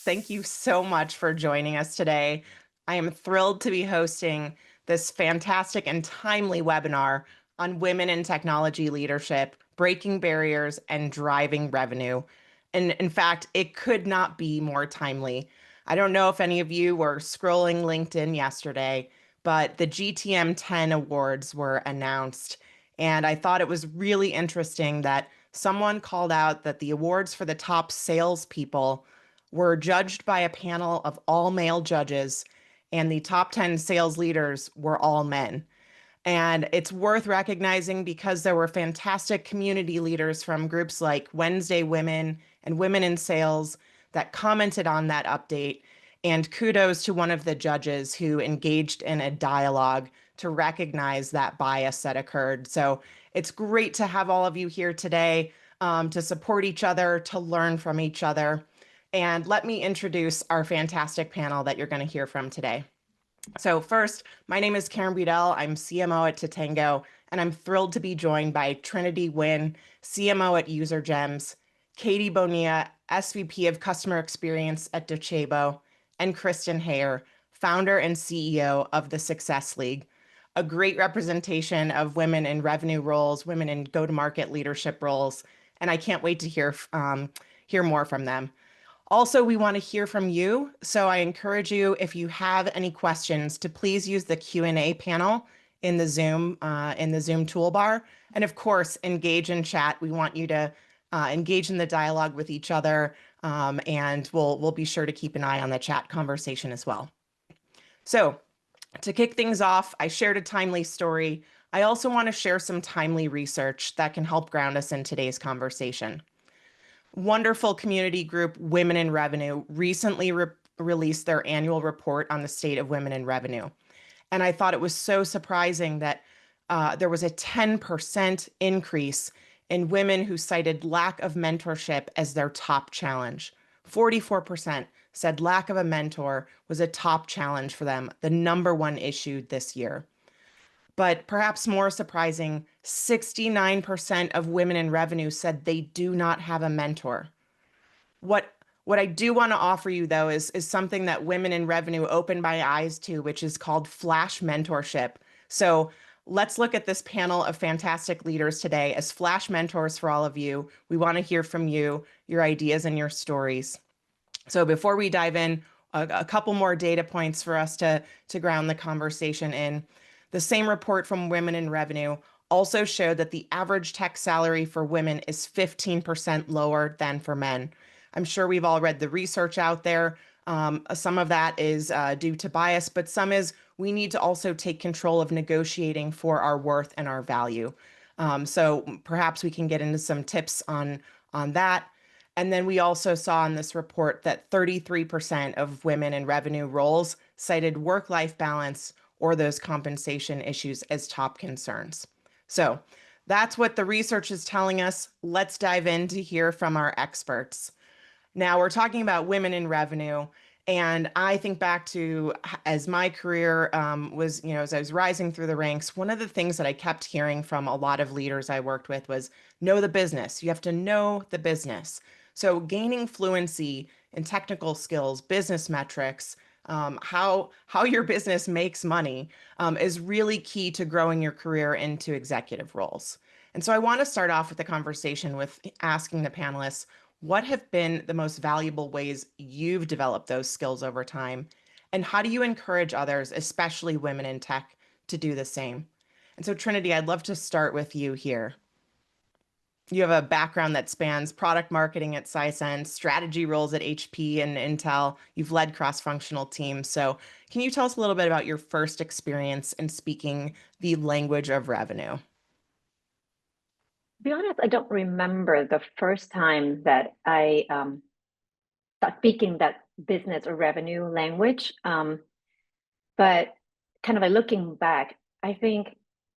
Thank you so much for joining us today. I am thrilled to be hosting this fantastic and timely webinar on women in technology leadership, breaking barriers, and driving revenue. And in fact, it could not be more timely. I don't know if any of you were scrolling LinkedIn yesterday, but the GTM 10 awards were announced. And I thought it was really interesting that someone called out that the awards for the top salespeople were judged by a panel of all male judges, and the top 10 sales leaders were all men. And it's worth recognizing because there were fantastic community leaders from groups like Wednesday Women and Women in Sales that commented on that update. And kudos to one of the judges who engaged in a dialogue to recognize that bias that occurred. So it's great to have all of you here today to support each other, to learn from each other. And let me introduce our fantastic panel that you're going to hear from today. So first, my name is Karen Budell. I'm CMO at Totango, and I'm thrilled to be joined by Trinity Nguyen, CMO at UserGems, Katie Bonilla, SVP of Customer Experience at Docebo, and Kristen Hayer, founder and CEO of the Success League, a great representation of women in revenue roles, women in go-to-market leadership roles, and I can't wait to hear more from them. Also, we want to hear from you, so I encourage you, if you have any questions, to please use the Q&A panel in the Zoom toolbar, and of course, engage in chat. We want you to engage in the dialogue with each other, and we'll be sure to keep an eye on the chat conversation as well. So, to kick things off, I shared a timely story. I also want to share some timely research that can help ground us in today's conversation. Wonderful community group Women in Revenue recently released their annual report on the state of women in revenue. And I thought it was so surprising that there was a 10% increase in women who cited lack of mentorship as their top challenge. 44% said lack of a mentor was a top challenge for them, the #1 issue this year. But perhaps more surprising, 69% of women in revenue said they do not have a mentor. What I do want to offer you, though, is something that women in revenue opened my eyes to, which is called Flash Mentorship. So let's look at this panel of fantastic leaders today as Flash mentors for all of you. We want to hear from you, your ideas and your stories. So before we dive in, a couple more data points for us to ground the conversation in. The same report from Women in Revenue also showed that the average tech salary for women is 15% lower than for men. I'm sure we've all read the research out there. Some of that is due to bias, but some is we need to also take control of negotiating for our worth and our value. So perhaps we can get into some tips on that. And then we also saw in this report that 33% of women in revenue roles cited work-life balance or those compensation issues as top concerns. So that's what the research is telling us. Let's dive in to hear from our experts. Now we're talking about women in revenue, and I think back to as my career was, as I was rising through the ranks, one of the things that I kept hearing from a lot of leaders I worked with was know the business. You have to know the business. So gaining fluency in technical skills, business metrics, how your business makes money is really key to growing your career into executive roles. And so I want to start off with the conversation with asking the panelists, what have been the most valuable ways you've developed those skills over time? And how do you encourage others, especially women in tech, to do the same? And so Trinity, I'd love to start with you here. You have a background that spans product marketing at Sisense, strategy roles at HP and Intel. You've led cross-functional teams. So can you tell us a little bit about your first experience in speaking the language of revenue? To be honest, I don't remember the first time that I started speaking that business or revenue language. But kind of like looking back, I think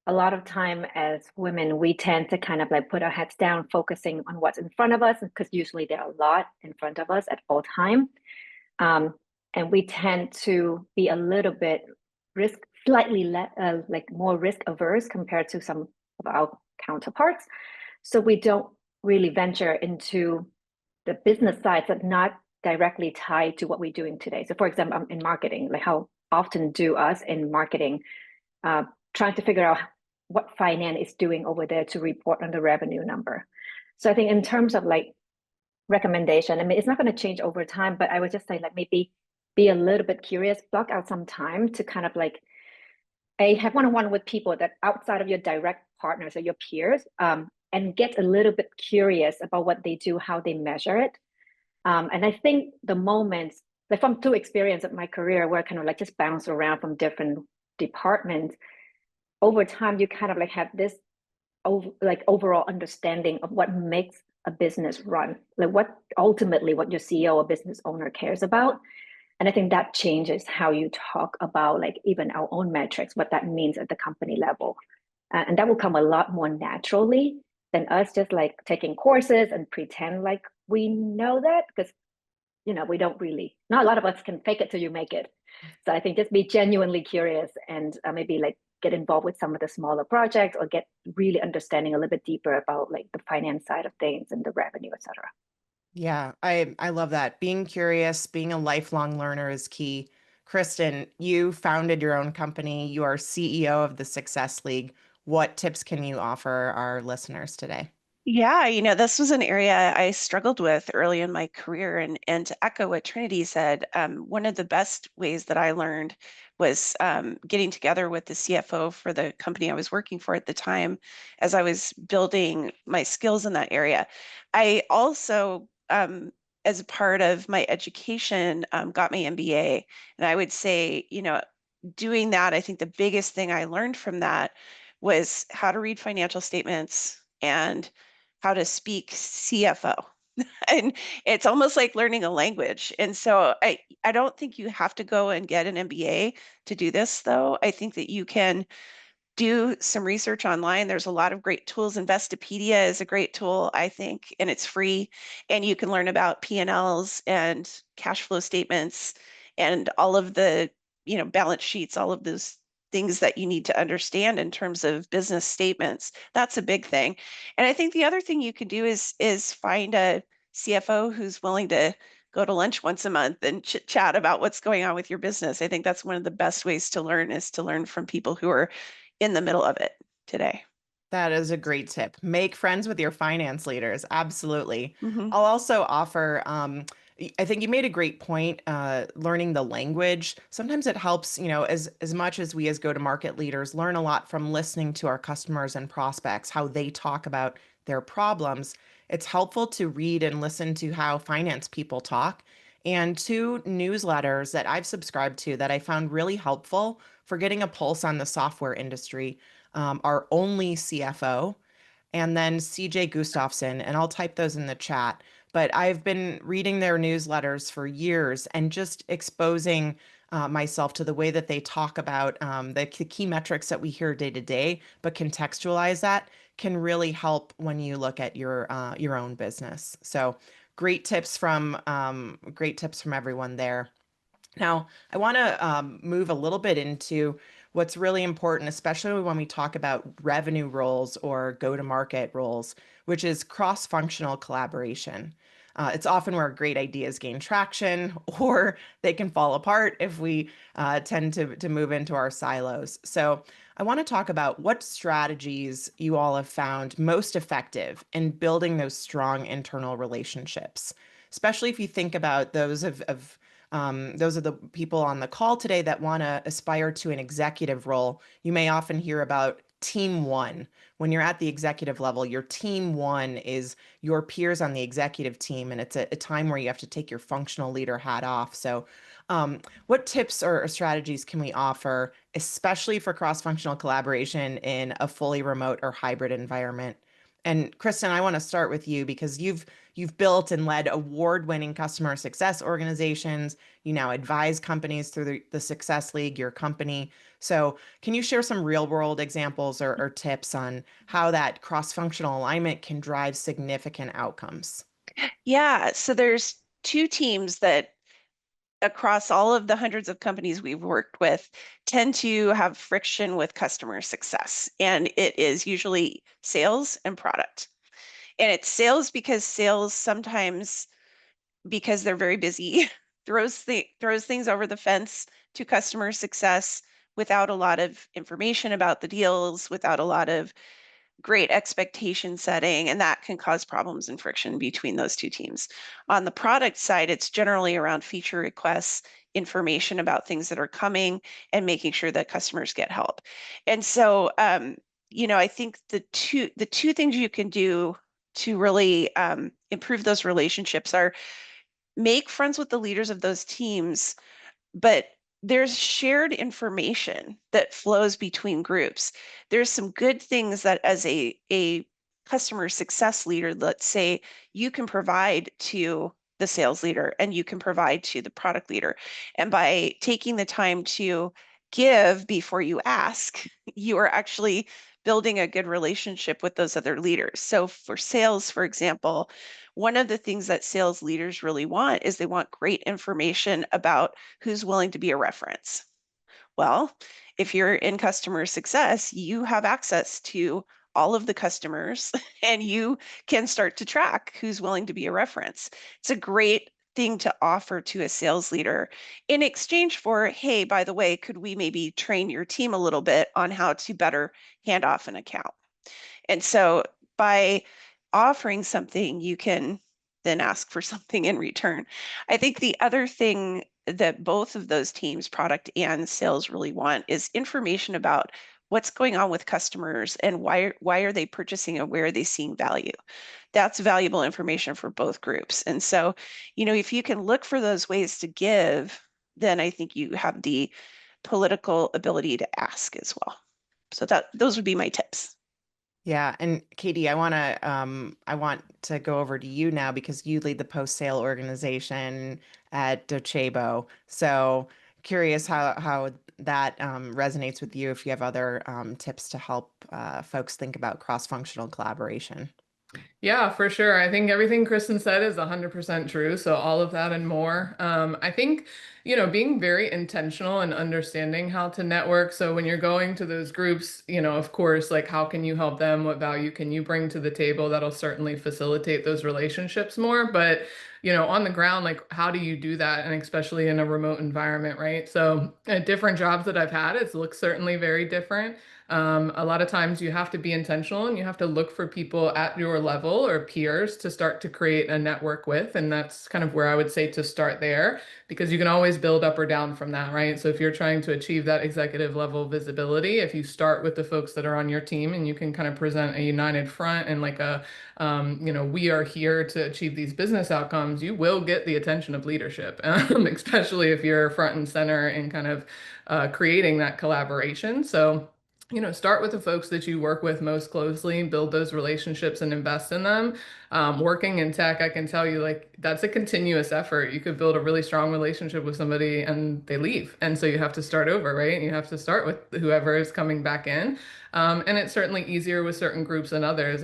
a lot of time as women, we tend to kind of like put our heads down, focusing on what's in front of us, because usually there are a lot in front of us at all time. And we tend to be a little bit risk, slightly like more risk averse compared to some of our counterparts. So we don't really venture into the business sides that not directly tied to what we're doing today. So, for example, in marketing, like how often do us in marketing trying to figure out what finance is doing over there to report on the revenue number. So I think in terms of like recommendation, I mean, it's not going to change over time, but I would just say like maybe be a little bit curious, block out some time to kind of like have one-on-one with people that outside of your direct partners or your peers, and get a little bit curious about what they do, how they measure it. And I think the moments, like from two experience of my career where I kind of like just bounce around from different departments, over time, you kind of like have this overall understanding of what makes a business run, like what ultimately what your CEO or business owner cares about. And I think that changes how you talk about like even our own metrics, what that means at the company level. And that will come a lot more naturally than us just like taking courses and pretend like we know that, because we don't really, not a lot of us can fake it till you make it. So I think just be genuinely curious and maybe like get involved with some of the smaller projects or get really understanding a little bit deeper about like the finance side of things and the revenue, et cetera. Yeah, I love that. Being curious, being a lifelong learner is key. Kristen, you founded your own company. You are CEO of the Success League. What tips can you offer our listeners today? Yeah, this was an area I struggled with early in my career. And to echo what Trinity said, one of the best ways that I learned was getting together with the CFO for the company I was working for at the time as I was building my skills in that area. I also, as a part of my education, got my MBA. And I would say, doing that, I think the biggest thing I learned from that was how to read financial statements and how to speak CFO. And it's almost like learning a language. And so I don't think you have to go and get an MBA to do this, though. I think that you can do some research online. There's a lot of great tools. Investopedia is a great tool, I think, and it's free. And you can learn about P&Ls and cash flow statements and all of the, balance sheets, all of those things that you need to understand in terms of business statements. That's a big thing. And I think the other thing you can do is find a CFO who's willing to go to lunch once a month and chit chat about what's going on with your business. I think that's one of the best ways to learn is to learn from people who are in the middle of it today. That is a great tip. Make friends with your finance leaders. Absolutely. Hmm. I'll also offer, I think you made a great point, learning the language. Sometimes it helps, as much as we as go-to-market leaders learn a lot from listening to our customers and prospects, how they talk about their problems. It's helpful to read and listen to how finance people talk. And two newsletters that I've subscribed to that I found really helpful for getting a pulse on the software industry, our only CFO, and then CJ Gustafson, and I'll type those in the chat. But I've been reading their newsletters for years and just exposing myself to the way that they talk about the key metrics that we hear day to day, but contextualize that can really help when you look at your own business. So great tips from everyone there. Now, I want to move a little bit into what's really important, especially when we talk about revenue roles or go-to-market roles, which is cross-functional collaboration. It's often where great ideas gain traction, or they can fall apart if we tend to move into our silos. So, I want to talk about what strategies you all have found most effective in building those strong internal relationships, especially if you think about those are the people on the call today that want to aspire to an executive role. You may often hear about team one. When you're at the executive level, your team one is your peers on the executive team, and it's a time where you have to take your functional leader hat off. So, what tips or strategies can we offer, especially for cross-functional collaboration in a fully remote or hybrid environment? And Kristen, I want to start with you because you've built and led award-winning customer success organizations. You now advise companies through the Success League, your company. So, can you share some real-world examples or tips on how that cross-functional alignment can drive significant outcomes? Yeah, so there's two teams that across all of the hundreds of companies we've worked with tend to have friction with customer success. And it is usually sales and product. And it's sales because sales sometimes, because they're very busy, throws things over the fence to customer success without a lot of information about the deals, without a lot of great expectation setting, and that can cause problems and friction between those two teams. On the product side, it's generally around feature requests, information about things that are coming, and making sure that customers get help. And so, I think the two things you can do to really improve those relationships are make friends with the leaders of those teams, but there's shared information that flows between groups. There's some good things that as a customer success leader, let's say, you can provide to the sales leader and you can provide to the product leader. And by taking the time to give before you ask, you are actually building a good relationship with those other leaders. So for sales, for example, one of the things that sales leaders really want is they want great information about who's willing to be a reference. Well, if you're in customer success, you have access to all of the customers and you can start to track who's willing to be a reference. It's a great thing to offer to a sales leader in exchange for, hey, by the way, could we maybe train your team a little bit on how to better hand off an account? And so by offering something, you can then ask for something in return. I think the other thing that both of those teams, product and sales, really want is information about what's going on with customers and why are they purchasing and where are they seeing value. That's valuable information for both groups. And so, if you can look for those ways to give, then I think you have the political ability to ask as well. So those would be my tips. Yeah, and Katie, I want to go over to you now because you lead the post-sale organization at Docebo. So curious how that resonates with you if you have other tips to help folks think about cross-functional collaboration. Yeah, for sure. I think everything Kristen said is 100% true. So all of that and more. I think, being very intentional and understanding how to network. So when you're going to those groups, of course, like how can you help them? What value can you bring to the table? That'll certainly facilitate those relationships more. But, on the ground, like how do you do that? And especially in a remote environment, right? So at different jobs that I've had, it looks certainly very different. A lot of times you have to be intentional and you have to look for people at your level or peers to start to create a network with. And that's kind of where I would say to start there, because you can always build up or down from that, right? So if you're trying to achieve that executive level visibility, if you start with the folks that are on your team and you can kind of present a united front and like we are here to achieve these business outcomes, you will get the attention of leadership, especially if you're front and center in kind of creating that collaboration. So start with the folks that you work with most closely, build those relationships and invest in them. Working in tech, I can tell you, like, that's a continuous effort. You could build a really strong relationship with somebody and they leave. And so you have to start over, right? You have to start with whoever is coming back in. And it's certainly easier with certain groups than others.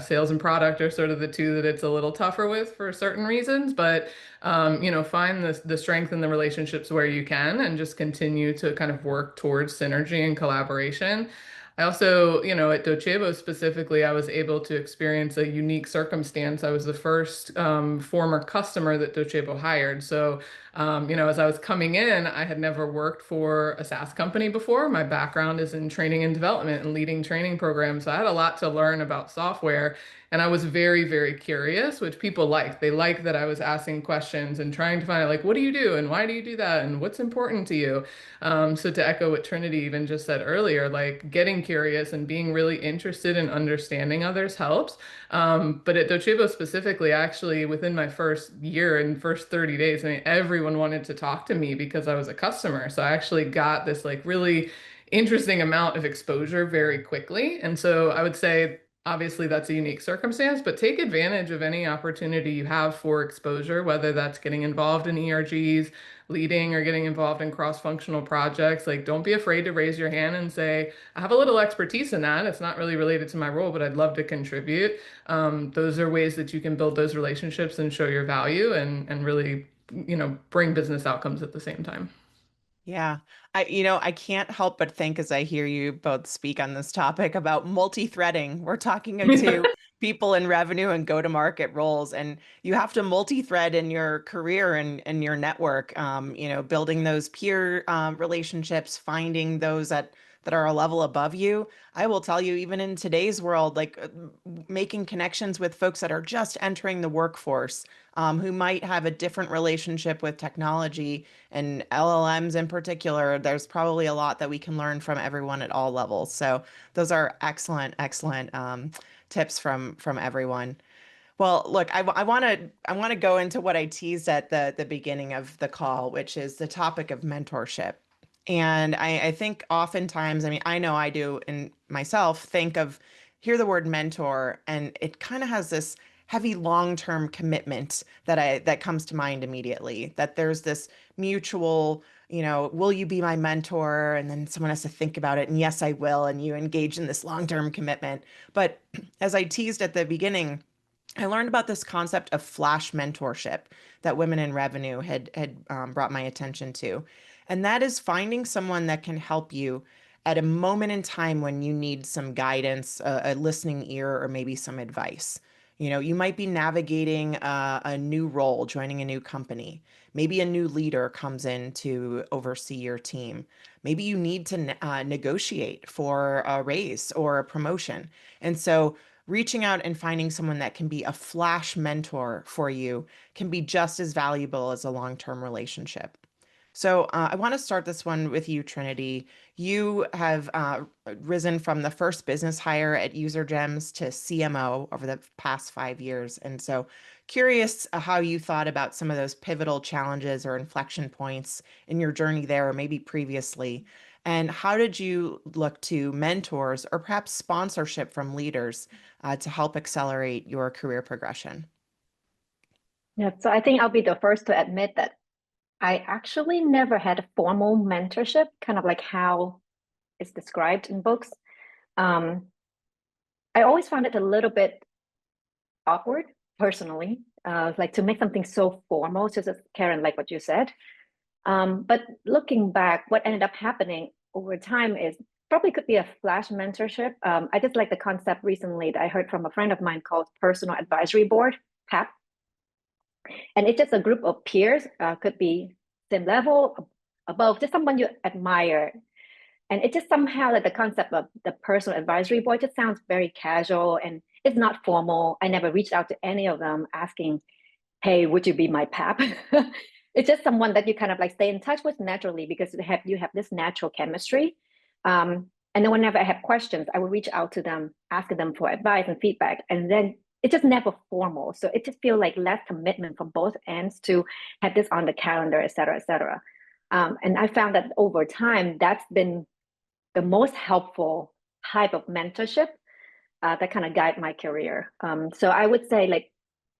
Sales and product are sort of the two that it's a little tougher with for certain reasons, but find the strength in the relationships where you can and just continue to kind of work towards synergy and collaboration. I also, at Docebo specifically, I was able to experience a unique circumstance. I was the first former customer that Docebo hired. So, as I was coming in, I had never worked for a SaaS company before. My background is in training and development and leading training programs. So I had a lot to learn about software. And I was very, very curious, which people liked. They liked that I was asking questions and trying to find out, like, what do you do? And why do you do that? And what's important to you? So to echo what Trinity even just said earlier, like getting curious and being really interested in understanding others helps. But at Docebo specifically, actually, within my first year and first 30 days, I mean, everyone wanted to talk to me because I was a customer. So I actually got this like really interesting amount of exposure very quickly. And so I would say, obviously, that's a unique circumstance, but take advantage of any opportunity you have for exposure, whether that's getting involved in ERGs, leading, or getting involved in cross-functional projects. Like, don't be afraid to raise your hand and say, I have a little expertise in that. It's not really related to my role, but I'd love to contribute. Those are ways that you can build those relationships and show your value and really bring business outcomes at the same time. Yeah. I can't help but think as I hear you both speak on this topic about multi-threading. We're talking to people in revenue and go-to-market roles, and you have to multi-thread in your career and your network, building those peer relationships, finding those that are a level above you. I will tell you, even in today's world, like making connections with folks that are just entering the workforce, who might have a different relationship with technology and LLMs in particular. There's probably a lot that we can learn from everyone at all levels. So those are excellent tips from everyone. Well, look, I want to go into what I teased at the beginning of the call, which is the topic of mentorship. And I think oftentimes, I mean, I know I do in myself, hear the word mentor, and it kind of has this heavy long-term commitment that comes to mind immediately, that there's this mutual, will you be my mentor? And then someone has to think about it, and yes, I will, and you engage in this long-term commitment. But as I teased at the beginning, I learned about this concept of flash mentorship that Women in Revenue had brought my attention to. And that is finding someone that can help you at a moment in time when you need some guidance, a listening ear, or maybe some advice. You might be navigating a new role, joining a new company. Maybe a new leader comes in to oversee your team. Maybe you need to negotiate for a raise or a promotion. And so reaching out and finding someone that can be a flash mentor for you can be just as valuable as a long-term relationship. So I want to start this one with you, Trinity. You have risen from the first business hire at UserGems to CMO over the past 5 years. And so curious how you thought about some of those pivotal challenges or inflection points in your journey there, or maybe previously. And how did you look to mentors or perhaps sponsorship from leaders to help accelerate your career progression? Yeah, so I think I'll be the first to admit that I actually never had a formal mentorship, kind of like how it's described in books. Um, I always found it a little bit awkward personally, like to make something so formal, just as Karen, like what you said. But looking back, what ended up happening over time is probably could be a flash mentorship. I just like the concept recently that I heard from a friend of mine called Personal Advisory Board, PAP. And it's just a group of peers, could be same level, above, just someone you admire. And it just somehow like the concept of the personal advisory board just sounds very casual and it's not formal. I never reached out to any of them asking, hey, would you be my PAP? It's just someone that you kind of like stay in touch with naturally because you have this natural chemistry. And then whenever I have questions, I will reach out to them, asking them for advice and feedback. And then it's just never formal. So it just feels like less commitment from both ends to have this on the calendar, et cetera, et cetera. And I found that over time, that's been the most helpful type of mentorship that kind of guide my career. So I would say like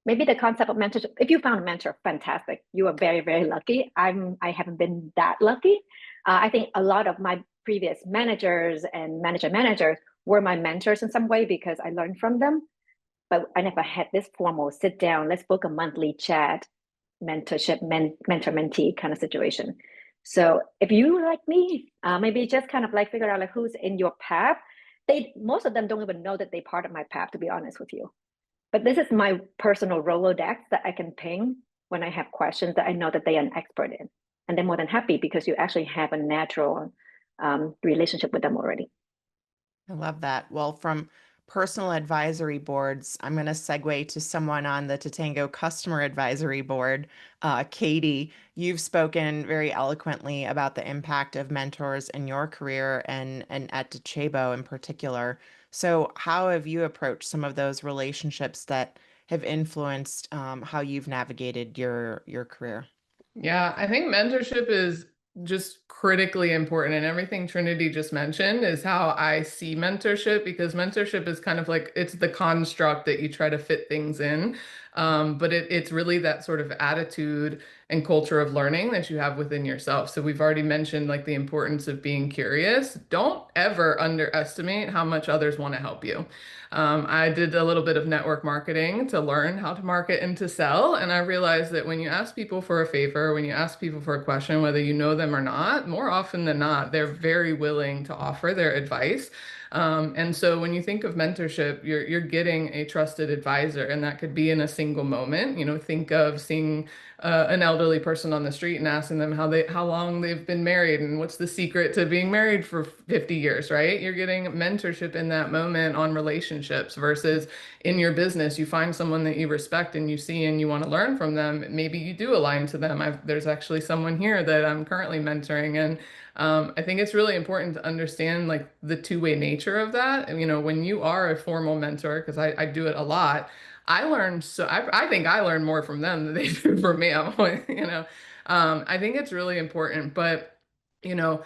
maybe the concept of mentorship, if you found a mentor, fantastic. You are very, very lucky. I haven't been that lucky. I think a lot of my previous managers and managers were my mentors in some way because I learned from them. But I never had this formal sit down, let's book a monthly chat, mentorship, mentor-mentee kind of situation. So if you like me, maybe just kind of like figure out like who's in your path. Most of them don't even know that they're part of my path, to be honest with you. But this is my personal Rolodex that I can ping when I have questions that I know that they are an expert in. And they're more than happy because you actually have a natural relationship with them already. I love that. Well, from personal advisory boards, I'm going to segue to someone on the Totango customer advisory board. Katie, you've spoken very eloquently about the impact of mentors in your career and at Docebo in particular. So how have you approached some of those relationships that have influenced how you've navigated your career? Yeah, I think mentorship is just critically important. And everything Trinity just mentioned is how I see mentorship, because mentorship is kind of like it's the construct that you try to fit things in. But it's really that sort of attitude and culture of learning that you have within yourself. So we've already mentioned like the importance of being curious. Don't ever underestimate how much others want to help you. I did a little bit of network marketing to learn how to market and to sell. And I realized that when you ask people for a favor, when you ask people for a question, whether you know them or not, more often than not, they're very willing to offer their advice. And so when you think of mentorship, you're getting a trusted advisor, and that could be in a single moment. You know, think of seeing an elderly person on the street and asking them how long they've been married and what's the secret to being married for 50 years, right? You're getting mentorship in that moment on relationships versus in your business. You find someone that you respect and you see and you want to learn from them. Maybe you do align to them. There's actually someone here that I'm currently mentoring, and I think it's really important to understand like the two-way nature of that. And, you know, when you are a formal mentor, because I do it a lot, I think I learn more from them than they do from me. I think it's really important, but you know,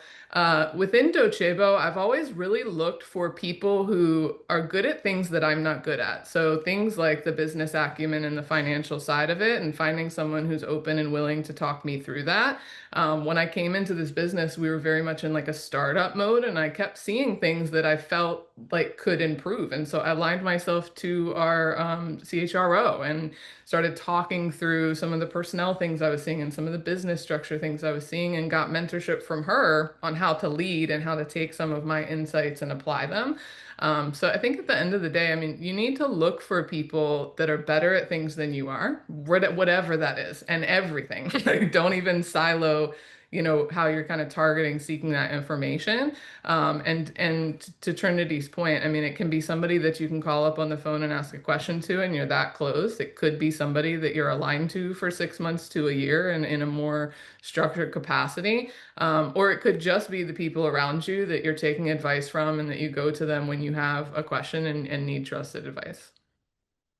within Docebo, I've always really looked for people who are good at things that I'm not good at. So things like the business acumen and the financial side of it, and finding someone who's open and willing to talk me through that. When I came into this business, we were very much in like a startup mode, and I kept seeing things that I felt like could improve. And so I aligned myself to our CHRO and started talking through some of the personnel things I was seeing and some of the business structure things I was seeing, and got mentorship from her on how to lead and how to take some of my insights and apply them. So I think at the end of the day, I mean, you need to look for people that are better at things than you are, whatever that is, and everything. Like, don't even silo, you know, how you're kind of targeting, seeking that information. And to Trinity's point, I mean, it can be somebody that you can call up on the phone and ask a question to, and you're that close. It could be somebody that you're aligned to for 6 months to a year and in a more structured capacity. Or it could just be the people around you that you're taking advice from and that you go to them when you have a question and need trusted advice.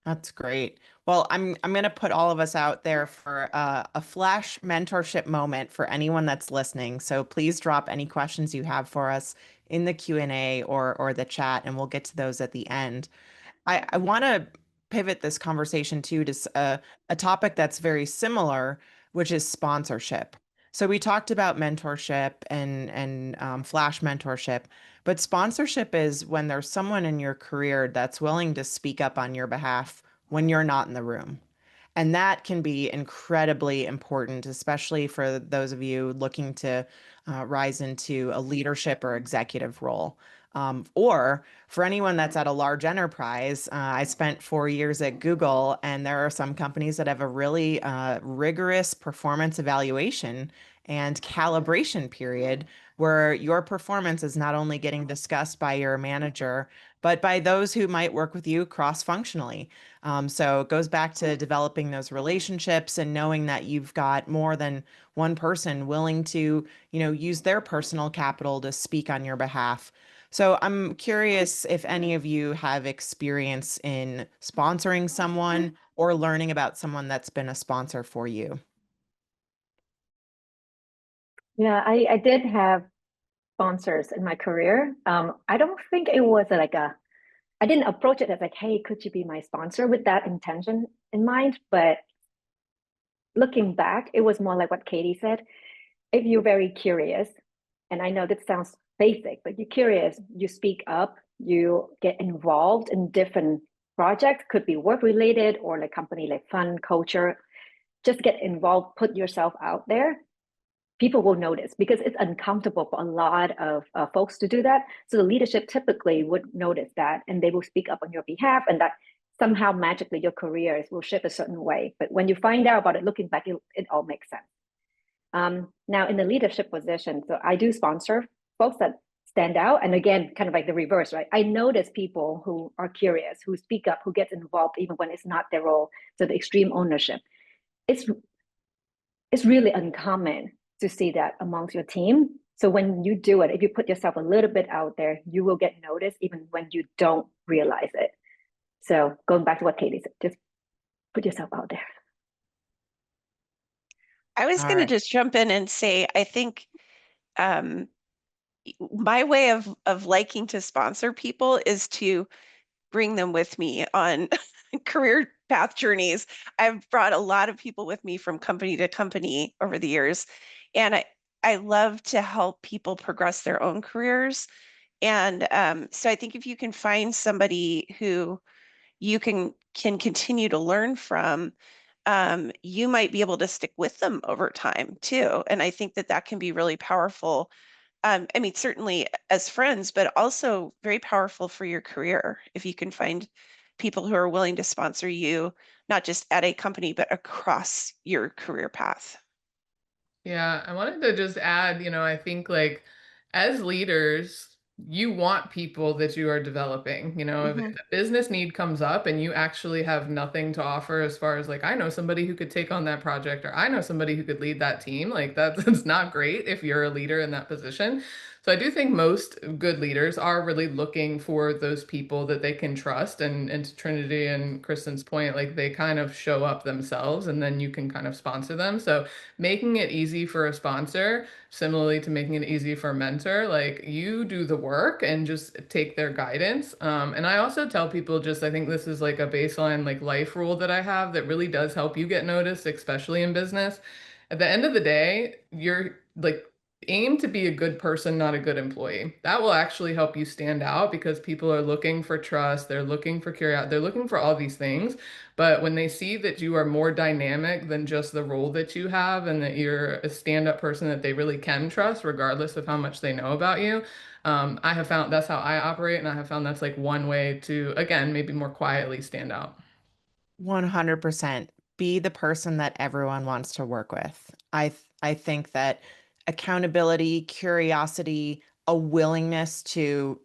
That's great. Well, I'm going to put all of us out there for a flash mentorship moment for anyone that's listening. So please drop any questions you have for us in the Q&A or the chat, and we'll get to those at the end. I want to pivot this conversation to a topic that's very similar, which is sponsorship. So we talked about mentorship and flash mentorship, but sponsorship is when there's someone in your career that's willing to speak up on your behalf when you're not in the room. And that can be incredibly important, especially for those of you looking to rise into a leadership or executive role. Or for anyone that's at a large enterprise, I spent 4 years at Google, and there are some companies that have a really rigorous performance evaluation and calibration period where your performance is not only getting discussed by your manager, but by those who might work with you cross-functionally. So it goes back to developing those relationships and knowing that you've got more than one person willing to, you know, use their personal capital to speak on your behalf. So I'm curious if any of you have experience in sponsoring someone or learning about someone that's been a sponsor for you. Yeah, I did have sponsors in my career. I don't think it was I didn't approach it as like, hey, could you be my sponsor with that intention in mind? But looking back, it was more like what Katie said. If you're very curious, and I know this sounds basic, but you're curious, you speak up, you get involved in different projects, could be work related or like company like fun, culture, just get involved, put yourself out there. People will notice because it's uncomfortable for a lot of folks to do that. So the leadership typically would notice that and they will speak up on your behalf, and that somehow magically your careers will shift a certain way. But when you find out about it, looking back, it all makes sense. Now in the leadership position, so I do sponsor folks that stand out. And again, kind of like the reverse, right? I notice people who are curious, who speak up, who get involved even when it's not their role. So the extreme ownership. It's really uncommon to see that amongst your team. So when you do it, if you put yourself a little bit out there, you will get noticed even when you don't realize it. So going back to what Katie said, just put yourself out there. I was All going to right. just jump in and say, I think my way of liking to sponsor people is to bring them with me on career path journeys. I've brought a lot of people with me from company to company over the years. And I love to help people progress their own careers. And so I think if you can find somebody who you can continue to learn from, you might be able to stick with them over time too. And I think that that can be really powerful. I mean, certainly as friends, but also very powerful for your career if you can find people who are willing to sponsor you, not just at a company, but across your career path. Yeah, I wanted to just add, I think like as leaders, you want people that you are developing. If Mhm. a business need comes up and you actually have nothing to offer as far as like, I know somebody who could take on that project, or I know somebody who could lead that team, like that's not great if you're a leader in that position. So I do think most good leaders are really looking for those people that they can trust. And to Trinity and Kristen's point, like they kind of show up themselves and then you can kind of sponsor them. So making it easy for a sponsor, similarly to making it easy for a mentor, like you do the work and just take their guidance. And I also tell people just, I think this is like a baseline like life rule that I have that really does help you get noticed, especially in business. At the end of the day, you're like, aim to be a good person, not a good employee. That will actually help you stand out because people are looking for trust, they're looking for curiosity, they're looking for all these things. But when they see that you are more dynamic than just the role that you have and that you're a stand-up person that they really can trust, regardless of how much they know about you, I have found that's how I operate. And I have found that's like one way to, again, maybe more quietly stand out. 100% be the person that everyone wants to work with. I think that accountability, curiosity, a willingness to,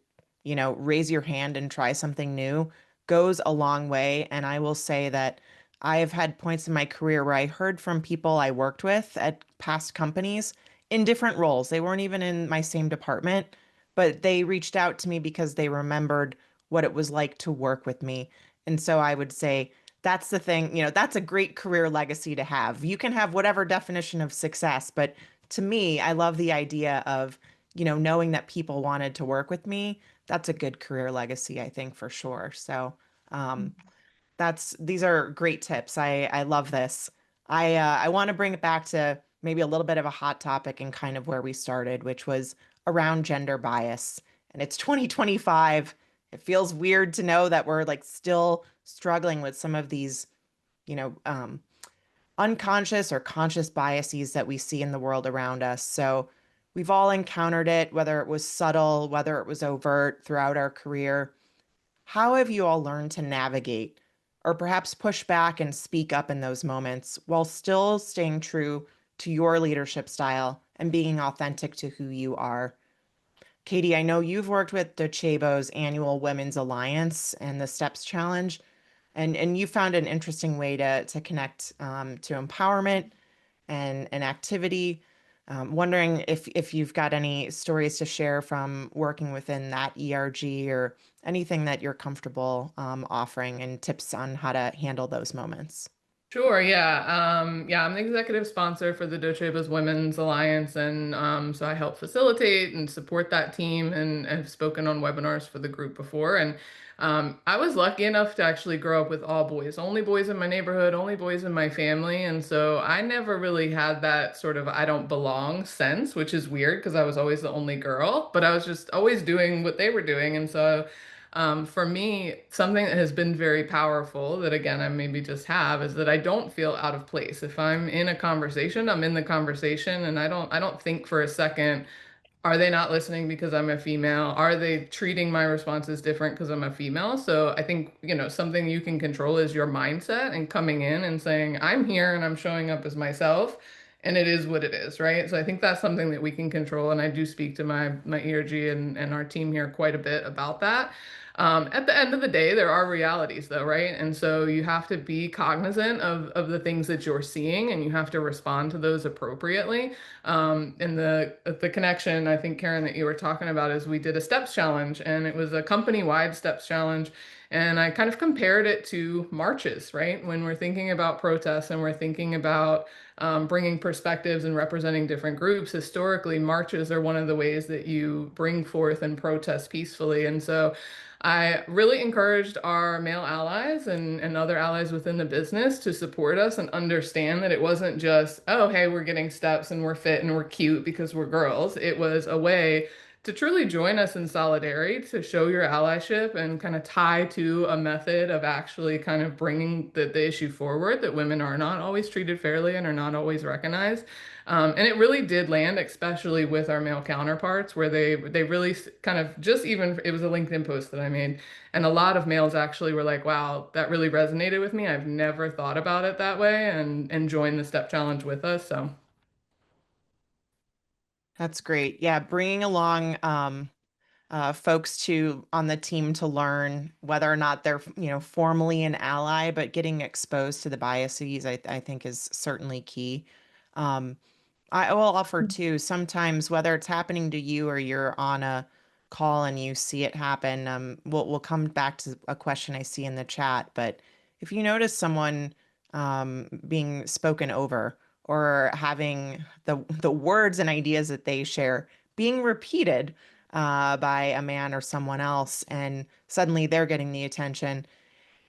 raise your hand and try something new goes a long way. And I will say that I have had points in my career where I heard from people I worked with at past companies in different roles. They weren't even in my same department, but they reached out to me because they remembered what it was like to work with me. And so I would say, that's the thing, that's a great career legacy to have. You can have whatever definition of success, but to me, I love the idea of, knowing that people wanted to work with me. That's a good career legacy, I think, for sure. So, um, these are great tips. I love this. I want to bring it back to maybe a little bit of a hot topic and kind of where we started, which was around gender bias. And it's 2025. It feels weird to know that we're like still struggling with some of these, you know, um, unconscious or conscious biases that we see in the world around us. So we've all encountered it, whether it was subtle, whether it was overt throughout our career. How have you all learned to navigate or perhaps push back and speak up in those moments while still staying true to your leadership style and being authentic to who you are? Katie, I know you've worked with Docebo's annual Women's Alliance and the Steps Challenge, and you found an interesting way to connect to empowerment and activity. Wondering if you've got any stories to share from working within that ERG or anything that you're comfortable offering and tips on how to handle those moments. Sure, yeah. Yeah, I'm the executive sponsor for the Docheba's Women's Alliance, and so I help facilitate and support that team and have spoken on webinars for the group before. And I was lucky enough to actually grow up with all boys, only boys in my neighborhood, only boys in my family. And so I never really had that sort of I don't belong sense, which is weird because I was always the only girl, but I was just always doing what they were doing. And so for me, something that has been very powerful that again, I maybe just have is that I don't feel out of place. If I'm in a conversation, I'm in the conversation and I don't think for a second, are they not listening because I'm a female? Are they treating my responses different because I'm a female? So I think, something you can control is your mindset and coming in and saying, I'm here and I'm showing up as myself. And it is what it is, right? So I think that's something that we can control. And I do speak to my ERG and our team here quite a bit about that. At the end of the day, there are realities though, right? And so you have to be cognizant of the things that you're seeing and you have to respond to those appropriately. And the connection, I think, Karen, that you were talking about is we did a steps challenge and it was a company-wide steps challenge. And I kind of compared it to marches, right? When we're thinking about protests and we're thinking about bringing perspectives and representing different groups, historically, marches are one of the ways that you bring forth and protest peacefully. And so I really encouraged our male allies and other allies within the business to support us and understand that it wasn't just, oh, hey, we're getting steps and we're fit and we're cute because we're girls. It was a way to truly join us in solidarity, to show your allyship and kind of tie to a method of actually kind of bringing the issue forward, that women are not always treated fairly and are not always recognized. And it really did land, especially with our male counterparts, where they really kind of just even, it was a LinkedIn post that I made, and a lot of males actually were like, wow, that really resonated with me. I've never thought about it that way, and joined the step challenge with us. So That's great. Yeah, bringing along folks to on the team to learn whether or not they're, formally an ally, but getting exposed to the biases, I think is certainly key. Um, I will offer too, sometimes whether it's happening to you or you're on a call and you see it happen, we'll come back to a question I see in the chat, but if you notice someone being spoken over or having the words and ideas that they share being repeated by a man or someone else, and suddenly they're getting the attention,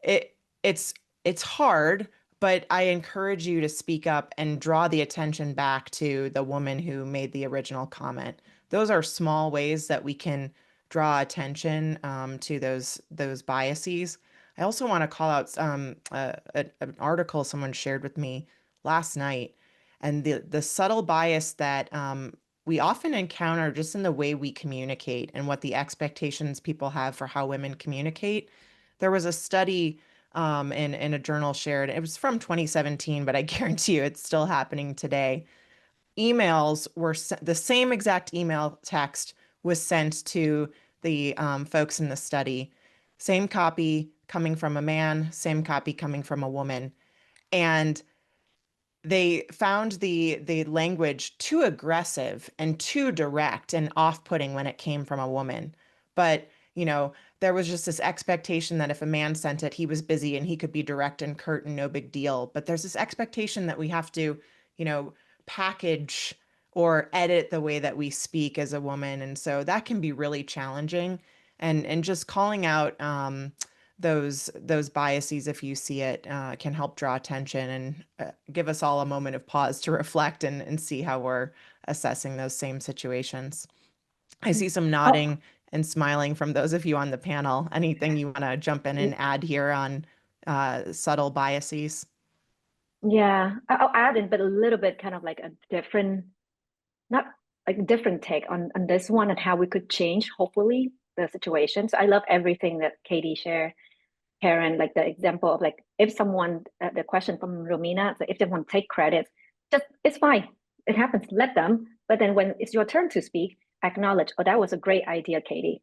it it's it's hard, but I encourage you to speak up and draw the attention back to the woman who made the original comment. Those are small ways that we can draw attention to those biases. I also want to call out an article someone shared with me last night, and the subtle bias that we often encounter just in the way we communicate and what the expectations people have for how women communicate. There was a study in a journal shared. It was from 2017, but I guarantee you it's still happening today. Emails were the same exact email text was sent to the folks in the study. Same copy coming from a man, same copy coming from a woman. And they found the language too aggressive and too direct and off-putting when it came from a woman. But, there was just this expectation that if a man sent it, he was busy and he could be direct and curt and no big deal. But there's this expectation that we have to, package or edit the way that we speak as a woman. And so that can be really challenging. And just calling out those biases, if you see it, can help draw attention and give us all a moment of pause to reflect and see how we're assessing those same situations. I see some nodding and smiling from those of you on the panel. Anything you want to jump in and add here on subtle biases? Yeah, I'll add in, but a little bit kind of like a different, not like a different take on this one and how we could change, hopefully, the situation. So I love everything that Katie shared, Karen, like the example of like, if someone, the question from Romina, so if they want to take credit, just, it's fine. It happens, let them. But then when it's your turn to speak, acknowledge, oh, that was a great idea, Katie.